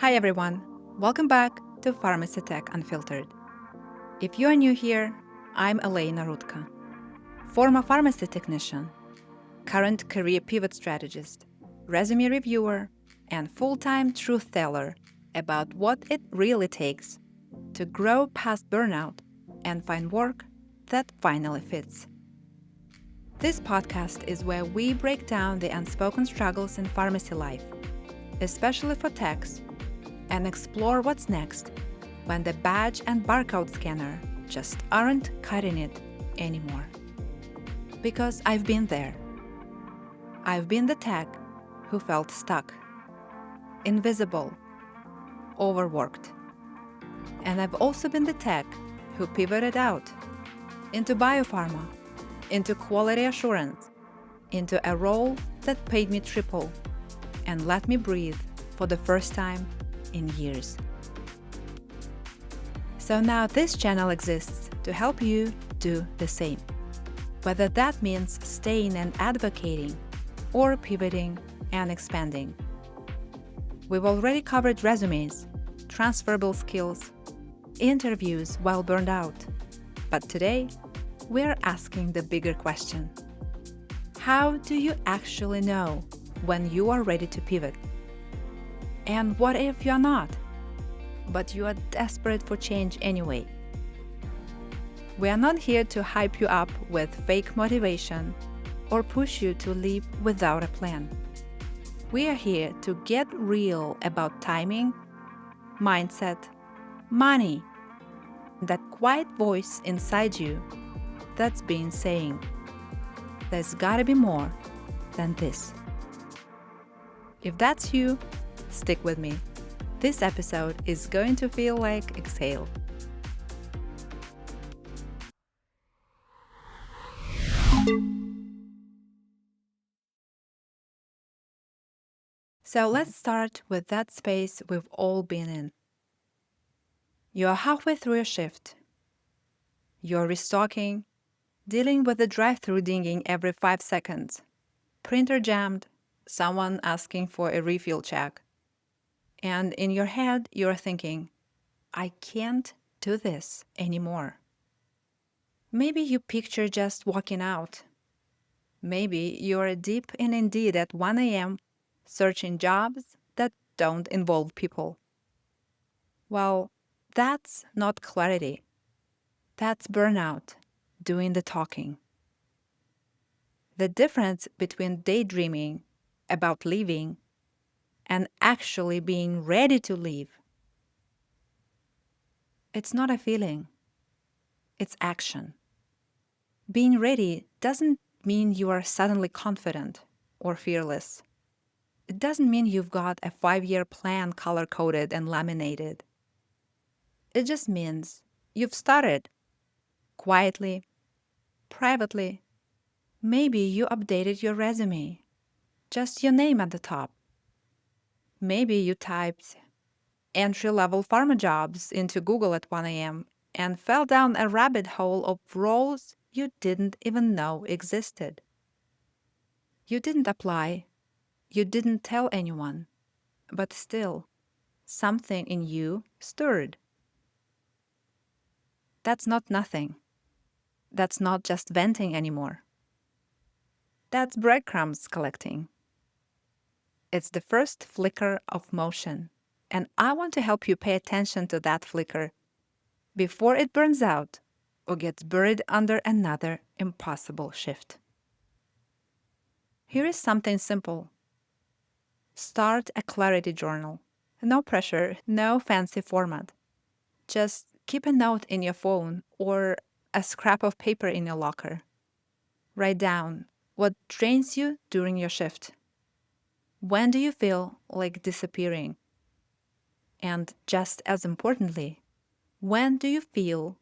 Hi everyone, welcome back to Pharmacy Tech Unfiltered. If you are new here, I'm Elena Rutka, former pharmacy technician, current career pivot strategist, resume reviewer, and full-time truth teller about what it really takes to grow past burnout and find work that finally fits. This podcast is where we break down the unspoken struggles in pharmacy life, especially for techs, and explore what's next when the badge and barcode scanner just aren't cutting it anymore. Because I've been there. I've been the tech who felt stuck, invisible, overworked. And I've also been the tech who pivoted out into biopharma, into quality assurance, into a role that paid me triple and let me breathe for the first time in years. So now this channel exists to help you do the same. Whether that means staying and advocating or pivoting and expanding. We've already covered resumes, transferable skills, interviews while burned out. But today, we're asking the bigger question. How do you actually know when you are ready to pivot? And what if you're not, but you are desperate for change anyway? We are not here to hype you up with fake motivation or push you to leave without a plan. We are here to get real about timing, mindset, money, that quiet voice inside you that's been saying, there's gotta be more than this. If that's you, stick with me. This episode is going to feel like exhale. So let's start with that space we've all been in. You're halfway through your shift. You're restocking, dealing with the drive-thru dinging every 5 seconds, printer jammed, someone asking for a refill check. And in your head, you're thinking, I can't do this anymore. Maybe you picture just walking out. Maybe you're deep in Indeed at 1 a.m. searching jobs that don't involve people. Well, that's not clarity. That's burnout, doing the talking. The difference between daydreaming about leaving and actually being ready to leave. It's not a feeling. It's action. Being ready doesn't mean you are suddenly confident or fearless. It doesn't mean you've got a 5-year plan color-coded and laminated. It just means you've started quietly, privately. Maybe you updated your resume, just your name at the top. Maybe you typed entry-level pharma jobs into Google at 1 a.m. and fell down a rabbit hole of roles you didn't even know existed. You didn't apply, you didn't tell anyone, but still, something in you stirred. That's not nothing. That's not just venting anymore. That's breadcrumbs collecting. It's the first flicker of motion, and I want to help you pay attention to that flicker before it burns out or gets buried under another impossible shift. Here is something simple. Start a clarity journal. No pressure, no fancy format. Just keep a note in your phone or a scrap of paper in your locker. Write down what drains you during your shift. When do you feel like disappearing? And just as importantly, when do you feel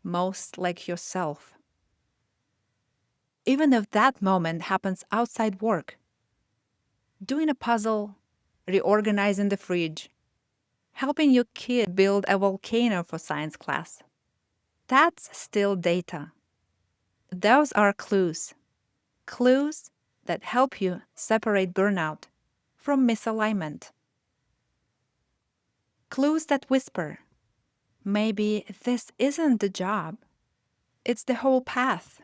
most like yourself? Even if that moment happens outside work, doing a puzzle, reorganizing the fridge, helping your kid build a volcano for science class, that's still data. Those are clues. Clues that help you separate burnout from misalignment. Clues that whisper, maybe this isn't the job, it's the whole path.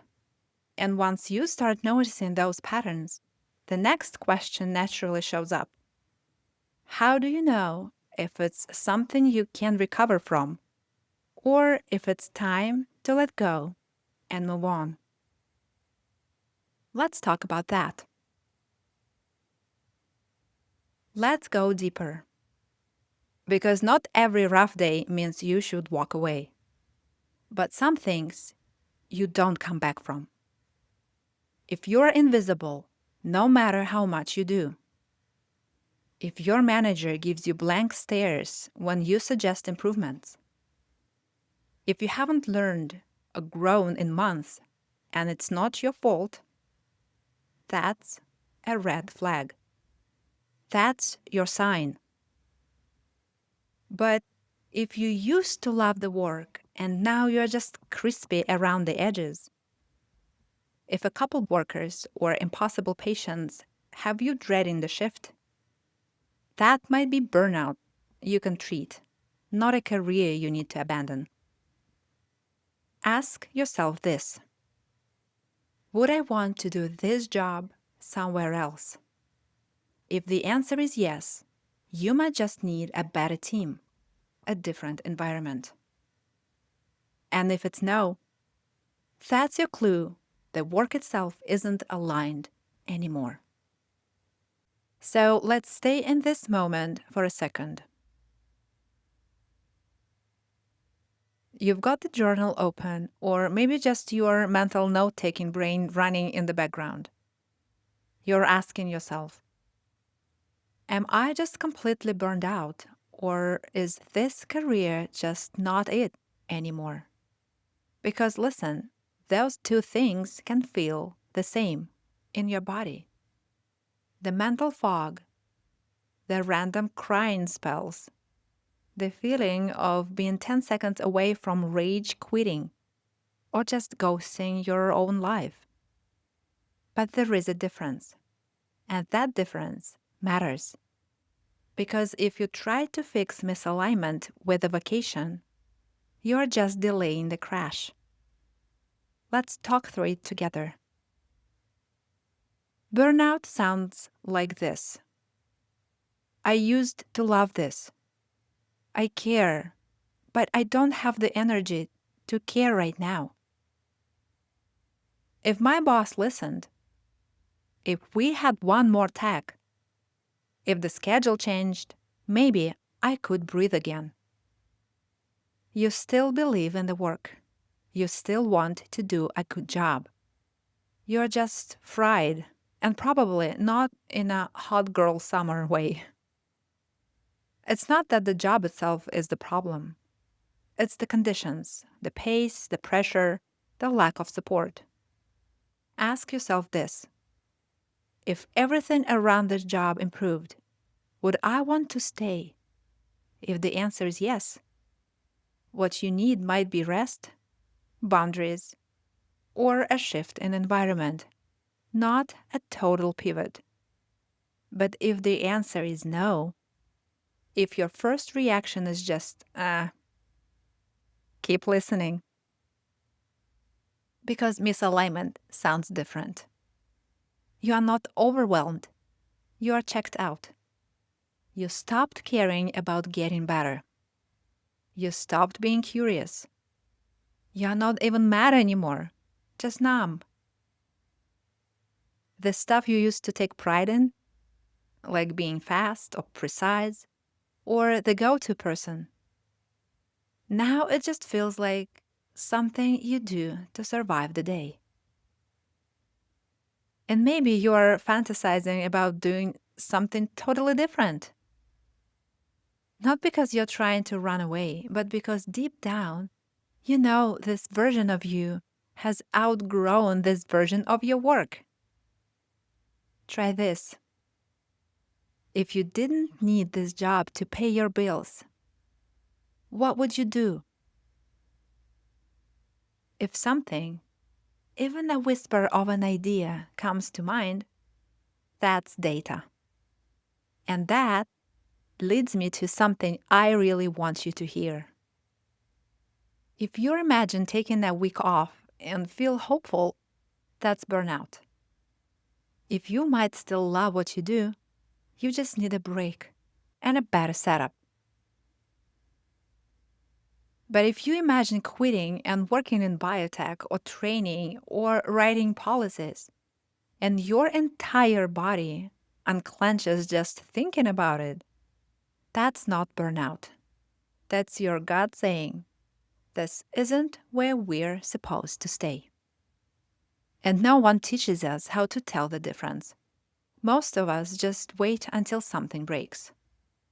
And once you start noticing those patterns, the next question naturally shows up. How do you know if it's something you can recover from, or if it's time to let go and move on? Let's talk about that. Let's go deeper. Because not every rough day means you should walk away. But some things you don't come back from. If you're invisible, no matter how much you do. If your manager gives you blank stares when you suggest improvements. If you haven't learned or grown in months and it's not your fault, that's a red flag. That's your sign. But if you used to love the work and now you're just crispy around the edges, if a couple workers or impossible patients have you dreading the shift, that might be burnout you can treat, not a career you need to abandon. Ask yourself this: would I want to do this job somewhere else? If the answer is yes, you might just need a better team, a different environment. And if it's no, that's your clue the work itself isn't aligned anymore. So let's stay in this moment for a second. You've got the journal open, or maybe just your mental note-taking brain running in the background. You're asking yourself, am I just completely burned out, or is this career just not it anymore? Because listen, those two things can feel the same in your body. The mental fog, the random crying spells, the feeling of being 10 seconds away from rage quitting or just ghosting your own life. But there is a difference, and that difference matters. Because if you try to fix misalignment with a vacation, you're just delaying the crash. Let's talk through it together. Burnout sounds like this. I used to love this. I care, but I don't have the energy to care right now. If my boss listened, if we had one more tag, if the schedule changed, maybe I could breathe again. You still believe in the work. You still want to do a good job. You're just fried, and probably not in a hot girl summer way. It's not that the job itself is the problem. It's the conditions, the pace, the pressure, the lack of support. Ask yourself this: if everything around this job improved, would I want to stay? If the answer is yes, what you need might be rest, boundaries, or a shift in environment, not a total pivot. But if the answer is no, if your first reaction is just, keep listening. Because misalignment sounds different. You are not overwhelmed. You are checked out. You stopped caring about getting better. You stopped being curious. You are not even mad anymore, just numb. The stuff you used to take pride in, like being fast or precise, or the go-to person, now it just feels like something you do to survive the day. And maybe you are fantasizing about doing something totally different. Not because you're trying to run away, but because deep down, you know this version of you has outgrown this version of your work. Try this. If you didn't need this job to pay your bills, what would you do? If something, even a whisper of an idea, comes to mind, that's data. And that leads me to something I really want you to hear. If you imagine taking a week off and feel hopeful, that's burnout. If you might still love what you do, you just need a break and a better setup. But if you imagine quitting and working in biotech or training or writing policies, and your entire body unclenches just thinking about it, that's not burnout. That's your gut saying, this isn't where we're supposed to stay. And no one teaches us how to tell the difference. Most of us just wait until something breaks.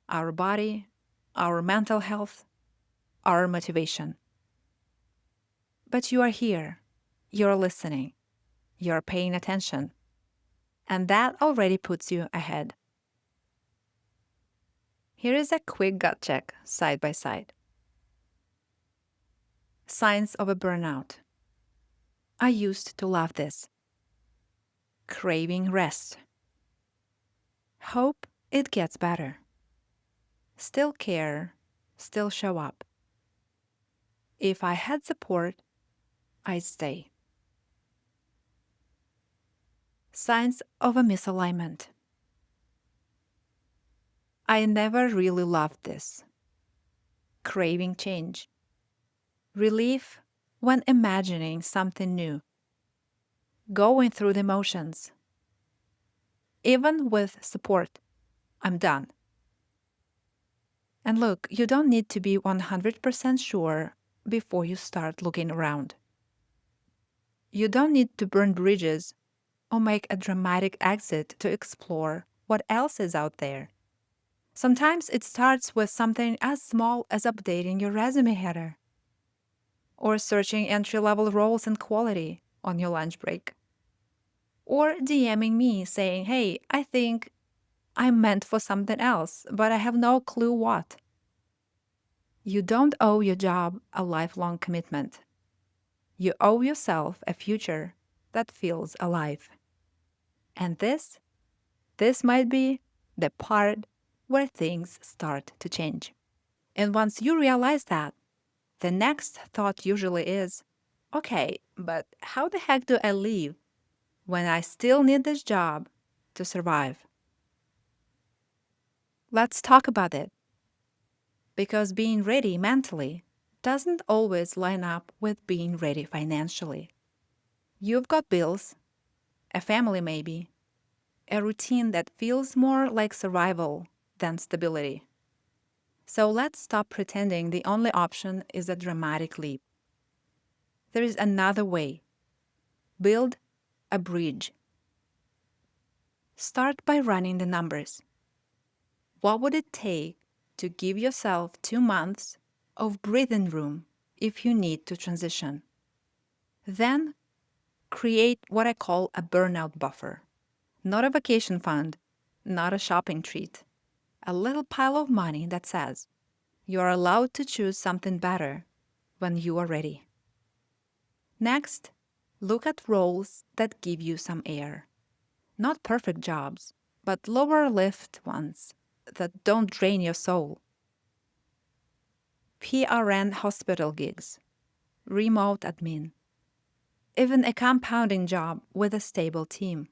Our body, our mental health, our motivation. But you are here. You're listening. You're paying attention. And that already puts you ahead. Here is a quick gut check, side by side. Signs of a burnout. I used to love this. Craving rest. Hope it gets better. Still care, still show up. If I had support, I'd stay. Signs of a misalignment. I never really loved this. Craving change. Relief when imagining something new. Going through the motions. Even with support, I'm done. And look, you don't need to be 100% sure before you start looking around. You don't need to burn bridges or make a dramatic exit to explore what else is out there. Sometimes it starts with something as small as updating your resume header or searching entry-level roles in quality on your lunch break, or DMing me saying, hey, I think I'm meant for something else, but I have no clue what. You don't owe your job a lifelong commitment. You owe yourself a future that feels alive. And this might be the part where things start to change. And once you realize that, the next thought usually is, okay, but how the heck do I leave when I still need this job to survive? Let's talk about it. Because being ready mentally doesn't always line up with being ready financially. You've got bills, a family maybe, a routine that feels more like survival than stability. So let's stop pretending the only option is a dramatic leap. There is another way. Build a bridge. Start by running the numbers. What would it take to give yourself 2 months of breathing room if you need to transition? Then create what I call a burnout buffer. Not a vacation fund, not a shopping treat. A little pile of money that says you are allowed to choose something better when you are ready. Next, look at roles that give you some air. Not perfect jobs, but lower lift ones that don't drain your soul. PRN hospital gigs, remote admin, even a compounding job with a stable team.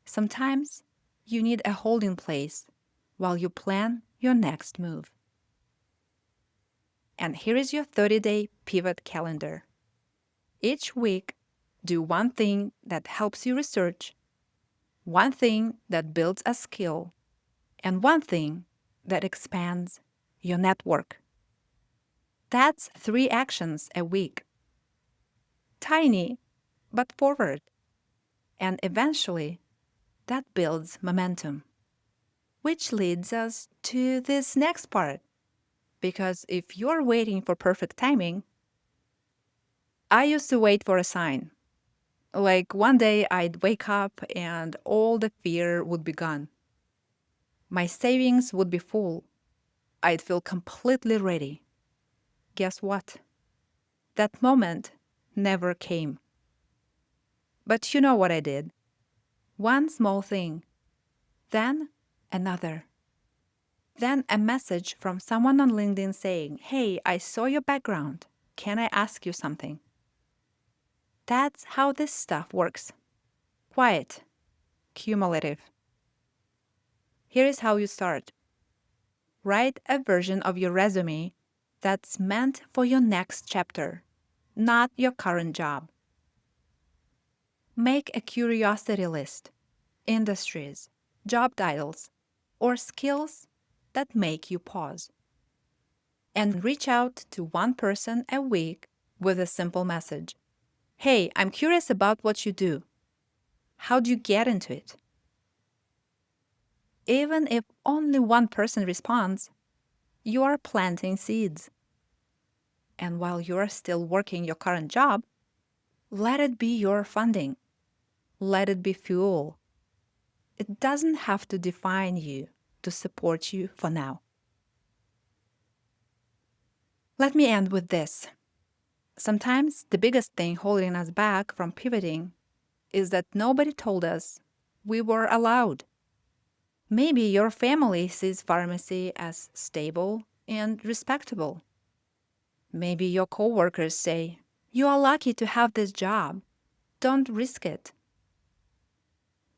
Sometimes you need a holding place while you plan your next move. And here is your 30-day pivot calendar. Each week, do one thing that helps you research, one thing that builds a skill, and one thing that expands your network. That's 3 actions a week. Tiny, but forward. And eventually, that builds momentum. Which leads us to this next part. Because if you're waiting for perfect timing, I used to wait for a sign. Like one day I'd wake up and all the fear would be gone. My savings would be full. I'd feel completely ready. Guess what? That moment never came. But you know what I did? One small thing, then another. Then a message from someone on LinkedIn saying, "Hey, I saw your background. Can I ask you something?" That's how this stuff works. Quiet, cumulative. Here is how you start. Write a version of your resume that's meant for your next chapter, not your current job. Make a curiosity list, industries, job titles, or skills that make you pause. And reach out to one person a week with a simple message. "Hey, I'm curious about what you do. How do you get into it?" Even if only one person responds, you are planting seeds. And while you're still working your current job, let it be your funding. Let it be fuel. It doesn't have to define you to support you for now. Let me end with this. Sometimes the biggest thing holding us back from pivoting is that nobody told us we were allowed. Maybe your family sees pharmacy as stable and respectable. Maybe your coworkers say, "You are lucky to have this job. Don't risk it."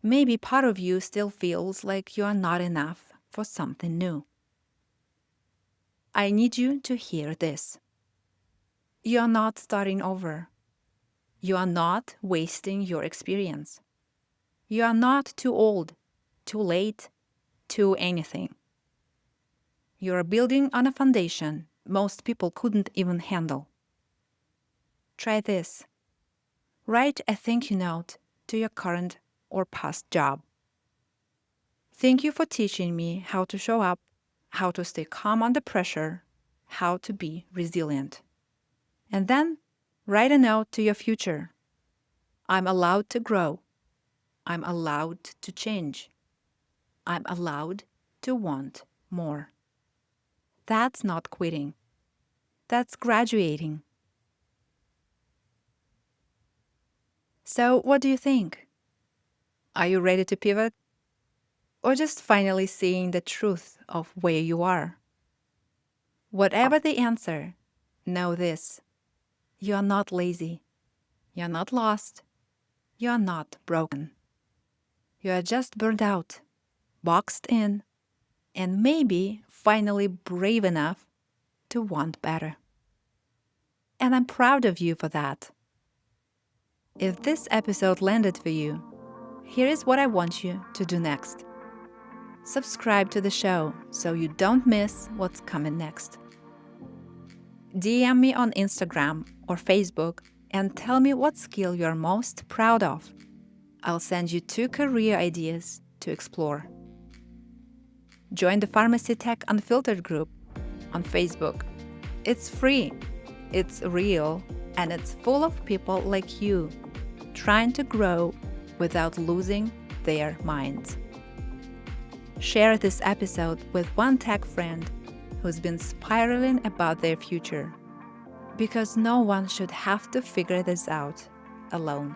Maybe part of you still feels like you are not enough for something new. I need you to hear this. You are not starting over. You are not wasting your experience. You are not too old, too late, too anything. You are building on a foundation most people couldn't even handle. Try this. Write a thank you note to your current or past job. "Thank you for teaching me how to show up, how to stay calm under pressure, how to be resilient." And then write a note to your future. "I'm allowed to grow. I'm allowed to change. I'm allowed to want more." That's not quitting. That's graduating. So, what do you think? Are you ready to pivot? Or just finally seeing the truth of where you are? Whatever the answer, know this. You are not lazy. You are not lost. You are not broken. You are just burned out, boxed in, and maybe finally brave enough to want better. And I'm proud of you for that. If this episode landed for you, here is what I want you to do next. Subscribe to the show so you don't miss what's coming next. DM me on Instagram or Facebook and tell me what skill you're most proud of. I'll send you 2 career ideas to explore. Join the Pharmacy Tech Unfiltered group on Facebook. It's free, it's real, and it's full of people like you trying to grow without losing their minds. Share this episode with one tech friend who's been spiraling about their future, because no one should have to figure this out alone.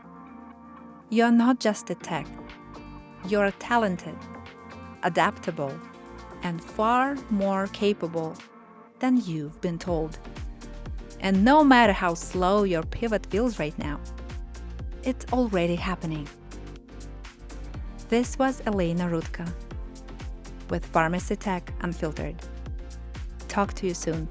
You're not just a tech. You're talented, adaptable, and far more capable than you've been told. And no matter how slow your pivot feels right now, it's already happening. This was Elena Rutka with Pharmacy Tech Unfiltered. Talk to you soon.